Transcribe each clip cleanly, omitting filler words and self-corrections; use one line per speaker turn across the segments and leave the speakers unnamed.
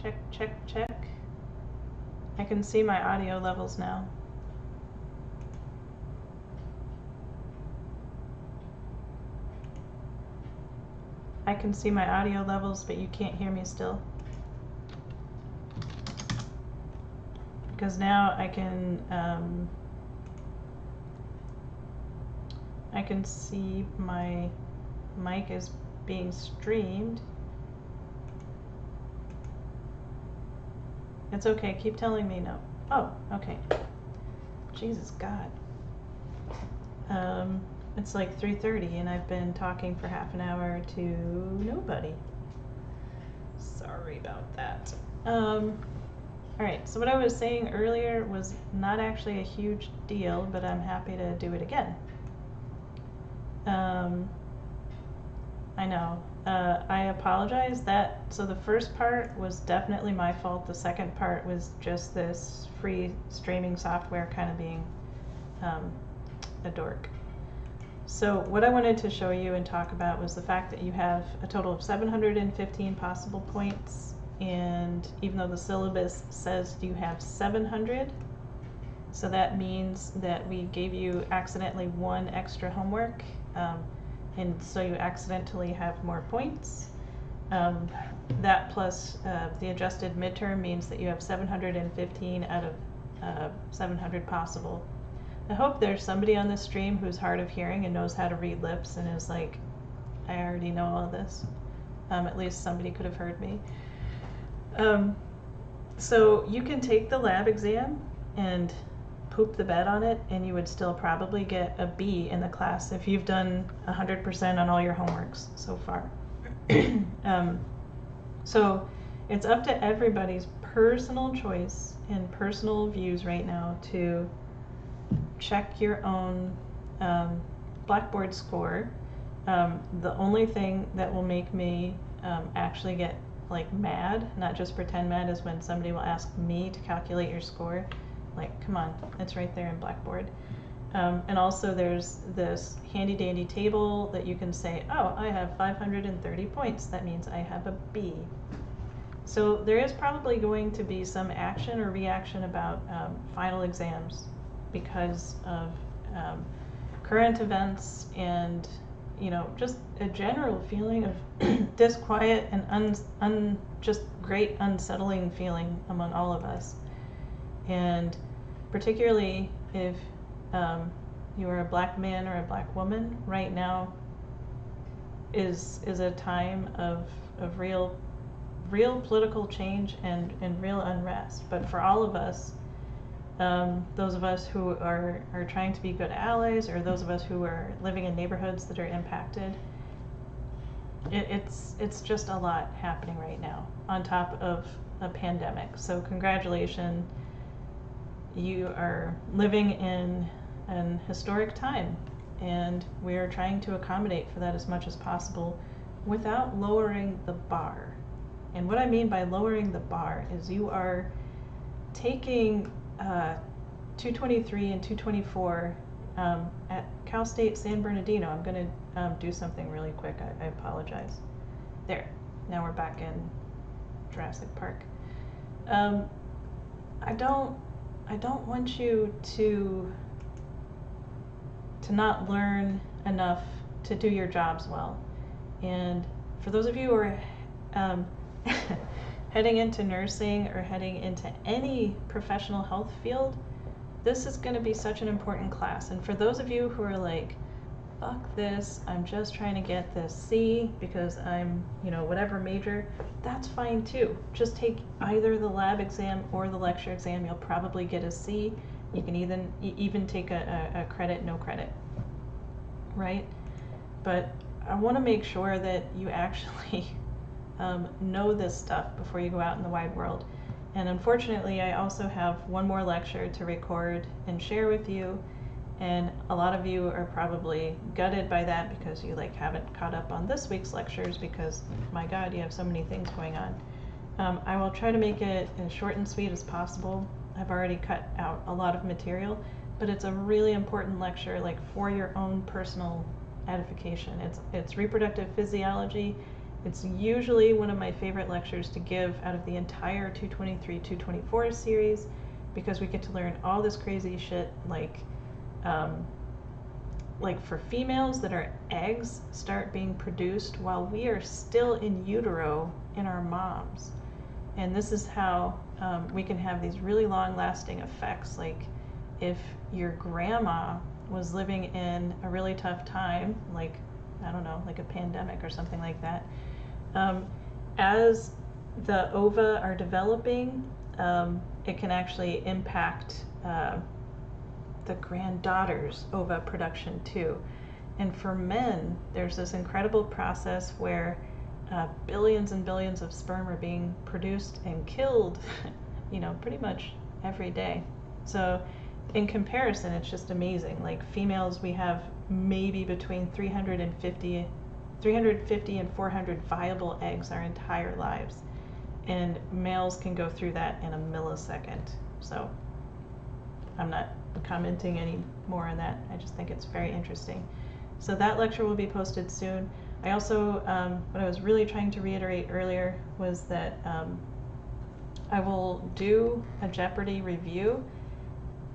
Check, check, check. I can see my audio levels now. I can see my audio levels, but you can't hear me still. Because now I can see my mic is being streamed. It's okay, keep telling me no. Oh, okay. Jesus God. It's like 3:30 and I've been talking for half an hour to nobody. Sorry about that. Alright, so what I was saying earlier was not actually a huge deal, but I'm happy to do it again. I know. I apologize so the first part was definitely my fault. The second part was just this free streaming software kind of being a dork. So what I wanted to show you and talk about was the fact that you have a total of 715 possible points, and even though the syllabus says you have 700, so that means that we gave you accidentally one extra homework, and so you accidentally have more points. That plus the adjusted midterm means that you have 715 out of 700 possible. I hope there's somebody on this stream who's hard of hearing and knows how to read lips and is like, I already know all this. At least somebody could have heard me. So you can take the lab exam and poop the bed on it, and you would still probably get a B in the class if you've done 100% on all your homeworks so far. So it's up to everybody's personal choice and personal views right now to check your own Blackboard score. The only thing that will make me actually get like mad, not just pretend mad, is when somebody will ask me to calculate your score. Like, come on, it's right there in Blackboard. And also there's this handy dandy table that you can say, oh, I have 530 points. That means I have a B. So there is probably going to be some action or reaction about final exams because of current events and, you know, just a general feeling of disquiet and just great unsettling feeling among all of us. And particularly if you are a black man or a black woman, right now is a time of real political change and real unrest. But for all of us, those of us who are trying to be good allies, or those of us who are living in neighborhoods that are impacted, it's just a lot happening right now on top of a pandemic. So congratulations, you are living in an historic time, and we are trying to accommodate for that as much as possible without lowering the bar. And what I mean by lowering the bar is you are taking 223 and 224 at Cal State San Bernardino. I'm going to do something really quick. I apologize. There. Now we're back in Jurassic Park. I don't want you to not learn enough to do your jobs well. And for those of you who are heading into nursing or heading into any professional health field, this is going to be such an important class. And for those of you who are like, fuck this, I'm just trying to get this C because I'm, you know, whatever major, that's fine too. Just take either the lab exam or the lecture exam. You'll probably get a C. You can even take a credit, no credit, right? But I want to make sure that you actually know this stuff before you go out in the wide world. And unfortunately, I also have one more lecture to record and share with you. And a lot of you are probably gutted by that because you like haven't caught up on this week's lectures because, my God, you have so many things going on. I will try to make it as short and sweet as possible. I've already cut out a lot of material, but it's a really important lecture, like for your own personal edification. It's reproductive physiology, It's usually one of my favorite lectures to give out of the entire 223, 224 series, because we get to learn all this crazy shit, like for females that our eggs start being produced while we are still in utero in our moms. And this is how we can have these really long lasting effects. Like if your grandma was living in a really tough time, like, I don't know, like a pandemic or something like that, as the ova are developing, it can actually impact the granddaughter's ova production too. And for men, there's this incredible process where billions and billions of sperm are being produced and killed, pretty much every day. So in comparison, it's just amazing. Like females, we have maybe between 350 and 400 viable eggs our entire lives. And males can go through that in a millisecond. So I'm not commenting any more on that. I just think it's very interesting. So that lecture will be posted soon. I also, what I was really trying to reiterate earlier was that I will do a Jeopardy review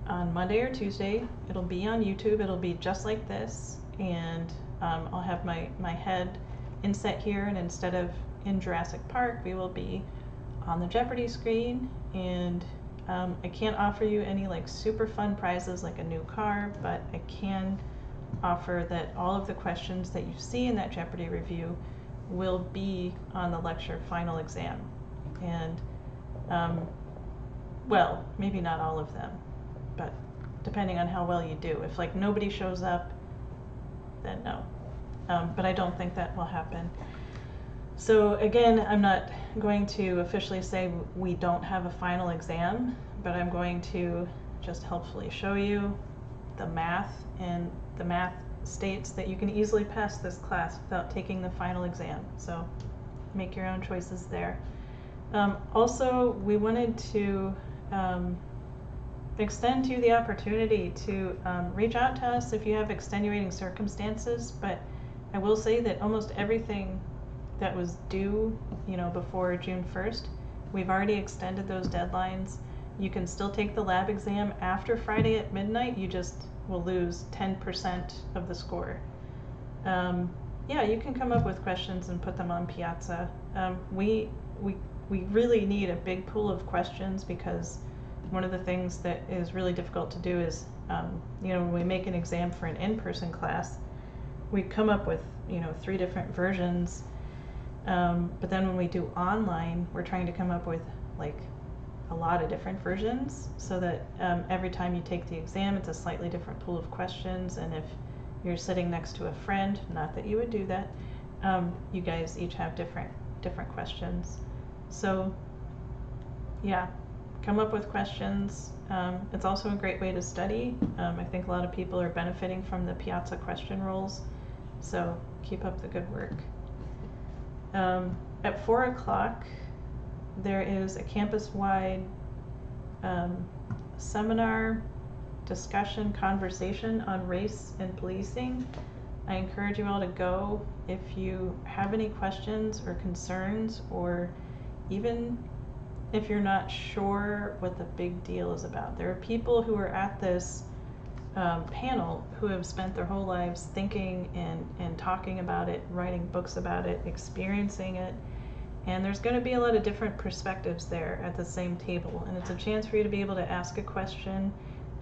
on Monday or Tuesday. It'll be on YouTube. It'll be just like this. And I'll have my head inset here, and instead of in Jurassic Park, we will be on the Jeopardy screen. And I can't offer you any like super fun prizes like a new car, but I can offer that all of the questions that you see in that Jeopardy review will be on the lecture final exam. And well, maybe not all of them, but depending on how well you do. If like nobody shows up, then no. But I don't think that will happen. So again, I'm not going to officially say we don't have a final exam, but I'm going to just helpfully show you the math, and the math states that you can easily pass this class without taking the final exam. So make your own choices there. Also, we wanted to extend to you the opportunity to reach out to us if you have extenuating circumstances, but I will say that almost everything that was due, before June 1st, we've already extended those deadlines. You can still take the lab exam after Friday at midnight. You just will lose 10% of the score. Yeah, you can come up with questions and put them on Piazza. We really need a big pool of questions, because one of the things that is really difficult to do is, when we make an exam for an in-person class, we come up with, 3 different versions. But then when we do online, we're trying to come up with like a lot of different versions, so that every time you take the exam, it's a slightly different pool of questions. And if you're sitting next to a friend, not that you would do that, you guys each have different questions. So yeah, come up with questions. It's also a great way to study. I think a lot of people are benefiting from the Piazza question rolls, so keep up the good work. At 4 o'clock, there is a campus-wide seminar, discussion, conversation on race and policing. I encourage you all to go if you have any questions or concerns, or even if you're not sure what the big deal is about. There are people who are at this panel who have spent their whole lives thinking and talking about it, writing books about it, experiencing it. And there's going to be a lot of different perspectives there at the same table. And it's a chance for you to be able to ask a question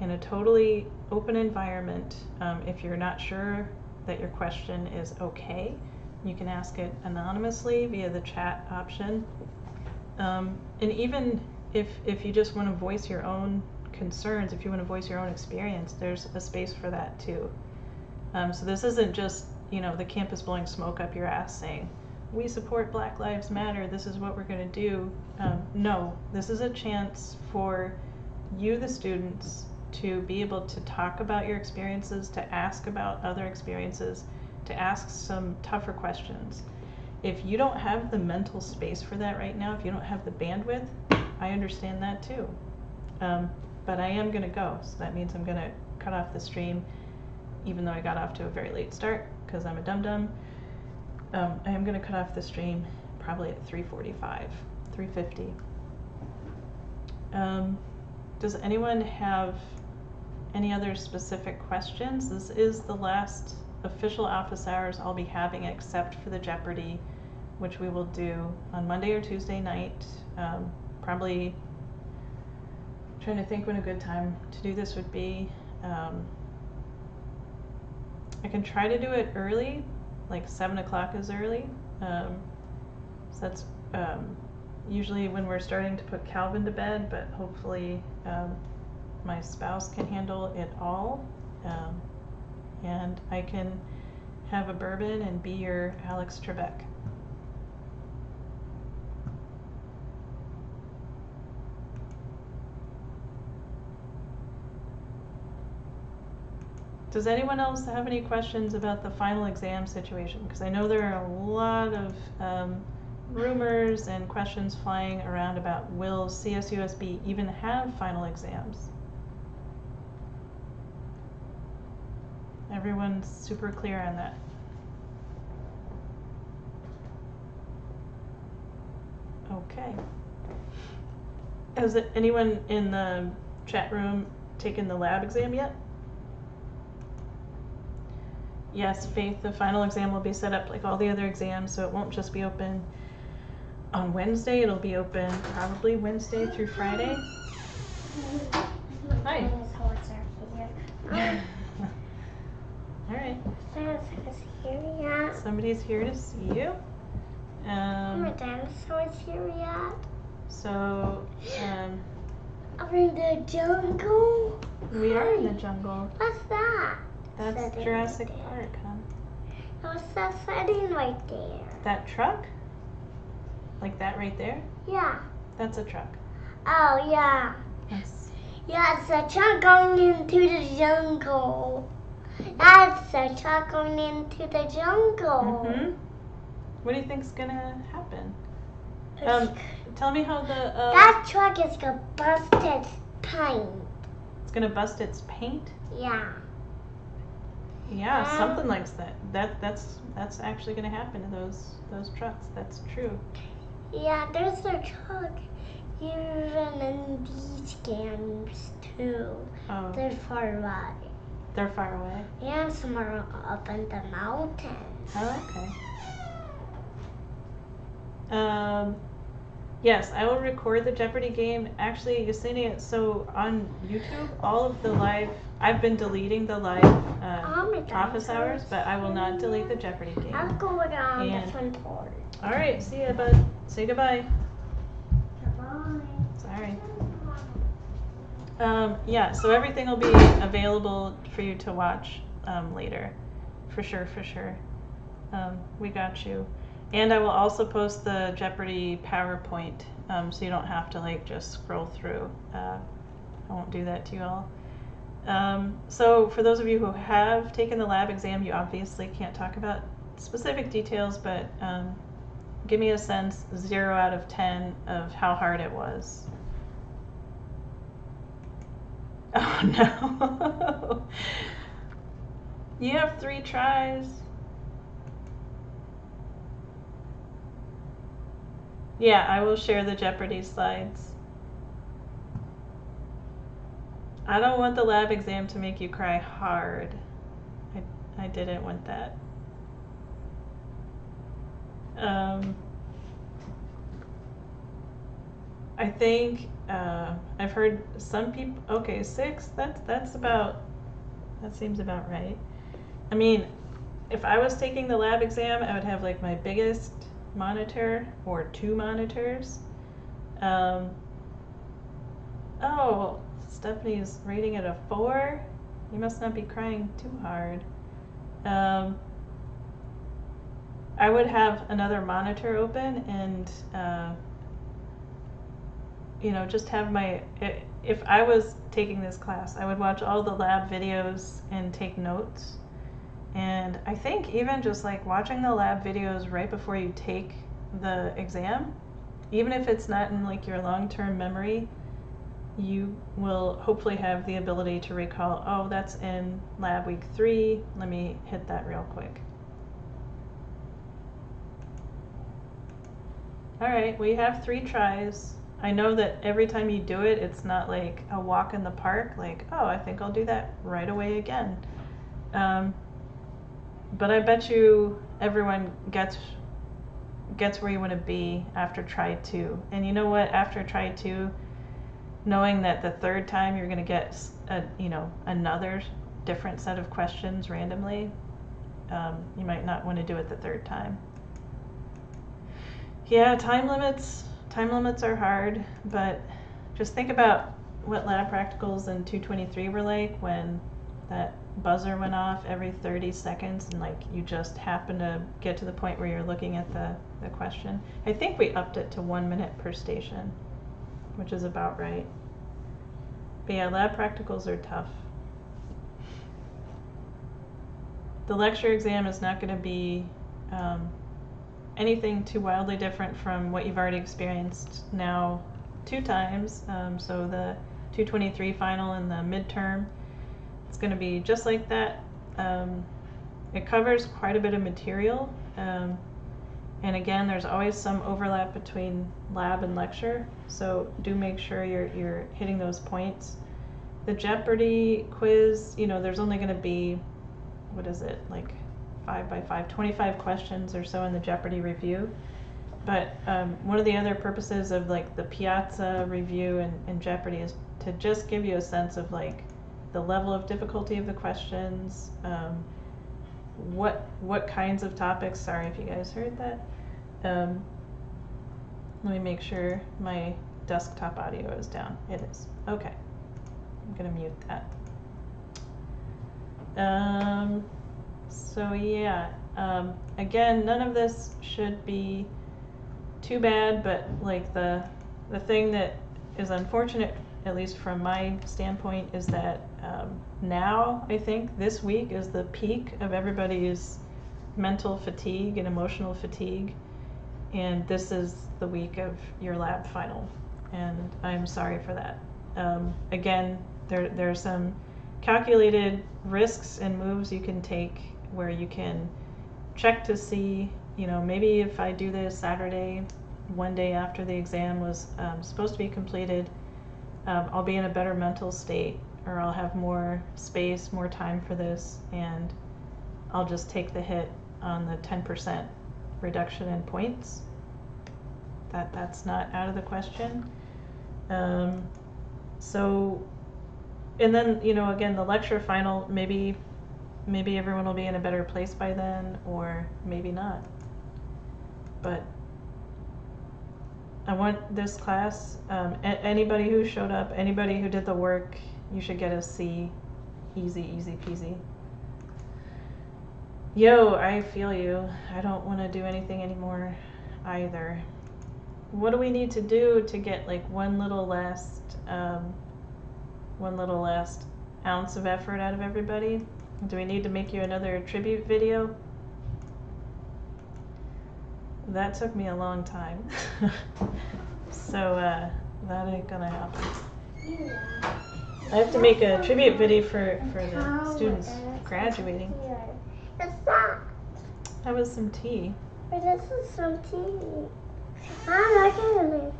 in a totally open environment. If you're not sure that your question is okay, you can ask it anonymously via the chat option. And even if you just want to voice your own concerns, if you want to voice your own experience, there's a space for that too. So this isn't just, the campus blowing smoke up your ass saying, we support Black Lives Matter, this is what we're going to do. No, this is a chance for you, the students, to be able to talk about your experiences, to ask about other experiences, to ask some tougher questions. If you don't have the mental space for that right now, if you don't have the bandwidth, I understand that too. But I am going to go, so that means I'm going to cut off the stream, even though I got off to a very late start, because I'm a dum-dum. I am going to cut off the stream probably at 3:45, 3:50. Does anyone have any other specific questions? This is the last official office hours I'll be having except for the Jeopardy, which we will do on Monday or Tuesday night. Probably trying to think when a good time to do this would be. I can try to do it early, like 7 o'clock is early. So that's usually when we're starting to put Calvin to bed, but hopefully my spouse can handle it all. And I can have a bourbon and be your Alex Trebek. Does anyone else have any questions about the final exam situation? Because I know there are a lot of rumors and questions flying around about will CSUSB even have final exams? Everyone's super clear on that. Okay. Has anyone in the chat room taken the lab exam yet? Yes, Faith, the final exam will be set up like all the other exams, so it won't just be open on Wednesday, it'll be open probably Wednesday through Friday. Hi. All right. Somebody's here to see you.
My dinosaur's here yet?
So,
Are we in the jungle?
we are in the jungle.
What's that?
That's
Setting
Jurassic
right
Park, huh?
What's that setting right there?
That truck? Like that right there?
Yeah.
That's a truck.
Oh, yeah.
That's...
Yeah, it's a truck going into the jungle. That's a truck going into the jungle.
Mm-hmm. What do you think's gonna happen? Tell me how the...
that truck is gonna bust its paint.
It's gonna bust its paint?
Yeah.
Yeah, something like that. That's actually gonna happen to those trucks. That's true.
Yeah, there's a truck even in these games too.
Oh.
They're far away.
They're far away.
Yeah, some are up in the mountains.
Oh, okay. Yes, I will record the Jeopardy game. Actually, Yesenia, so on YouTube, all of the live, I've been deleting the live office hours, but I will not delete the Jeopardy game.
I'll go around the front door.
All right, see ya, bud. Say goodbye.
Goodbye.
Sorry. Yeah, so everything will be available for you to watch later. For sure, for sure. We got you. And I will also post the Jeopardy PowerPoint so you don't have to like just scroll through. I won't do that to you all. So for those of you who have taken the lab exam, you obviously can't talk about specific details, but give me a sense, 0 out of 10, of how hard it was. Oh no. You have 3 tries. Yeah, I will share the Jeopardy slides. I don't want the lab exam to make you cry hard. I didn't want that. I think I've heard some people. Okay, 6. That's about. That seems about right. I mean, if I was taking the lab exam, I would have like my biggest monitor or 2 monitors. Oh, Stephanie's rating it a 4. You must not be crying too hard. I would have another monitor open and you know, just have my, if I was taking this class, I would watch all the lab videos and take notes. And I think even just like watching the lab videos right before you take the exam, even if it's not in like your long-term memory, you will hopefully have the ability to recall, oh, that's in lab week 3. Let me hit that real quick. All right, we have 3 tries. I know that every time you do it, it's not like a walk in the park, like, oh, I think I'll do that right away again. But I bet you everyone gets where you want to be after try 2. And you know what? After try 2, knowing that the 3rd time you're going to get another different set of questions randomly, you might not want to do it the 3rd time. Yeah, time limits are hard, but just think about what lab practicals in 223 were like when that buzzer went off every 30 seconds and like you just happen to get to the point where you're looking at the question. I think we upped it to 1 minute per station, which is about right. But yeah, lab practicals are tough. The lecture exam is not going to be anything too wildly different from what you've already experienced now 2 times. So the 223 final and the midterm, it's going to be just like that. It covers quite a bit of material. And again, there's always some overlap between lab and lecture. So do make sure you're hitting those points. The Jeopardy quiz, there's only going to be, what is it, like 5 by 5, 25 questions or so in the Jeopardy review. But one of the other purposes of like the Piazza review and Jeopardy is to just give you a sense of like the level of difficulty of the questions, what kinds of topics. Sorry if you guys heard that. Let me make sure my desktop audio is down. It is. Okay. I'm gonna mute that. So yeah, again, none of this should be too bad, but like the thing that is unfortunate, at least from my standpoint, is that now I think this week is the peak of everybody's mental fatigue and emotional fatigue, and this is the week of your lab final, and I'm sorry for that. Again, there are some calculated risks and moves you can take where you can check to see, maybe if I do this Saturday, one day after the exam was supposed to be completed, I'll be in a better mental state, or I'll have more space, more time for this, and I'll just take the hit on the 10% reduction in points. That's not out of the question. So, and then, again, the lecture final, maybe everyone will be in a better place by then, or maybe not. But I want this class, anybody who showed up, anybody who did the work, you should get a C. Easy, easy peasy. Yo, I feel you. I don't want to do anything anymore either. What do we need to do to get like one little last ounce of effort out of everybody? Do we need to make you another tribute video? That took me a long time. So that ain't gonna happen. I have to make a tribute video for the students graduating.
What's that?
That was some tea.
This is some tea. I'm looking at it.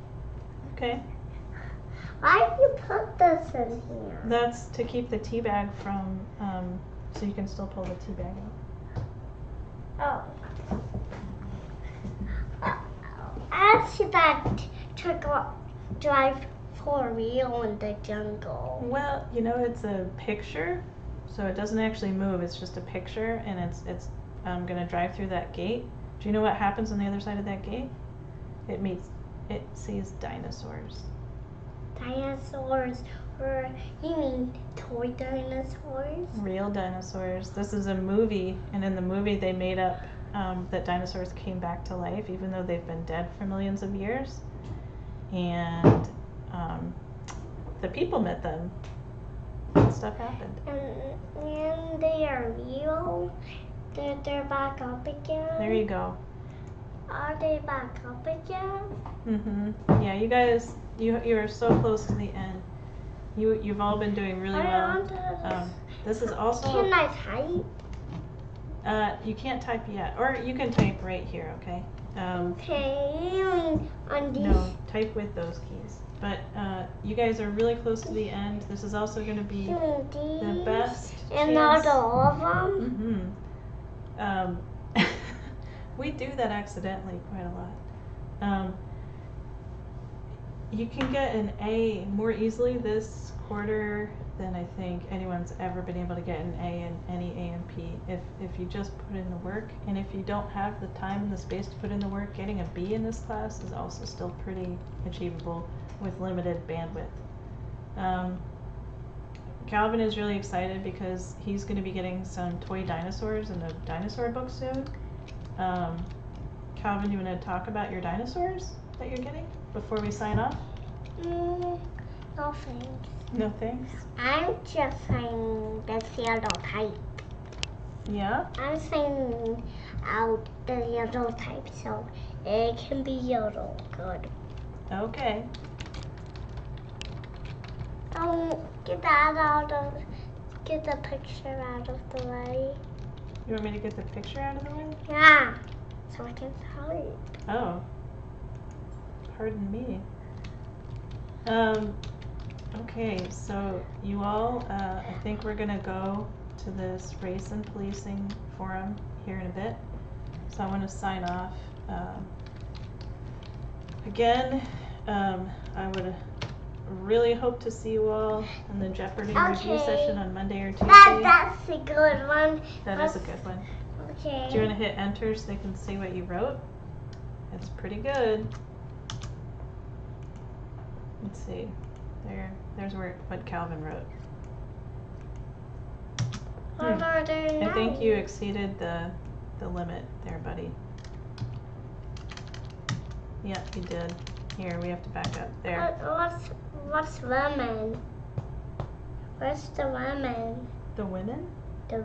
Okay.
Why do you put this in here?
That's to keep the tea bag from, so you can still pull the tea bag out.
Oh. I see that truck drive for real in the jungle.
Well, it's a picture, so it doesn't actually move. It's just a picture, and it's gonna drive through that gate. Do you know what happens on the other side of that gate? It sees dinosaurs.
Dinosaurs? Or you mean toy dinosaurs?
Real dinosaurs. This is a movie, and in the movie they made up that dinosaurs came back to life, even though they've been dead for millions of years. And the people met them. And stuff happened.
And they are real? They're back up again?
There you go.
Are they back up again?
Mm-hmm. Yeah, you guys, you are so close to the end. You've all been doing really well. This is also.
Can I type?
You can't type yet, or you can type right here, okay?
Okay, on these.
No, type with those keys. But you guys are really close to the end. This is also going to be the best
And
chance.
not all of them.
We do that accidentally quite a lot. You can get an A more easily this quarter than I think anyone's ever been able to get an A in any A&P if you just put in the work. And if you don't have the time and the space to put in the work, getting a B in this class is also still pretty achievable with limited bandwidth. Calvin is really excited because he's going to be getting some toy dinosaurs in the dinosaur book soon. Calvin, do you want to talk about your dinosaurs that you're getting before we sign off?
No thanks.
No thanks.
I'm just saying the yellow type.
Yeah?
I'm saying out the yellow type so it can be yellow. Good.
Okay.
Get the picture out of the way.
You want me to get the picture out of the way?
Yeah, so I can type.
Oh. Pardon me. Okay, so you all, I think we're gonna go to this race and policing forum here in a bit. So I want to sign off. Again, I would really hope to see you all in the Jeopardy review session on Monday or Tuesday.
That's a good one.
That is a good one.
Okay.
Do you want to hit enter so they can see what you wrote? It's pretty good. Let's see. There's what Calvin wrote. I think you exceeded the limit there, buddy. Yep, you did. Here, we have to back up. There.
What's lemon? Where's the lemon?
The women?
The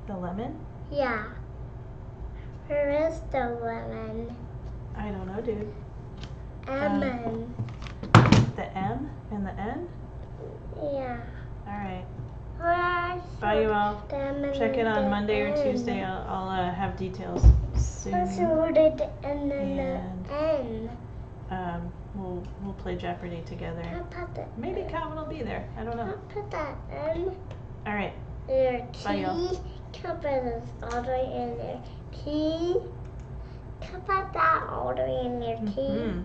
lemon?
Yeah. Where is the lemon?
I don't know, dude.
Lemon.
The M and the N?
Yeah.
Alright.
Where's
Bye, you all. Check it on Monday or Tuesday. I'll have details soon.
Let's write it and then the N.
We'll play Jeopardy together. Maybe Calvin will be there. I don't know.
I'll put that N.
Alright.
There,
Bye, y'all.
T. Can put this all the way in there. T. Can put that all the way in there. T.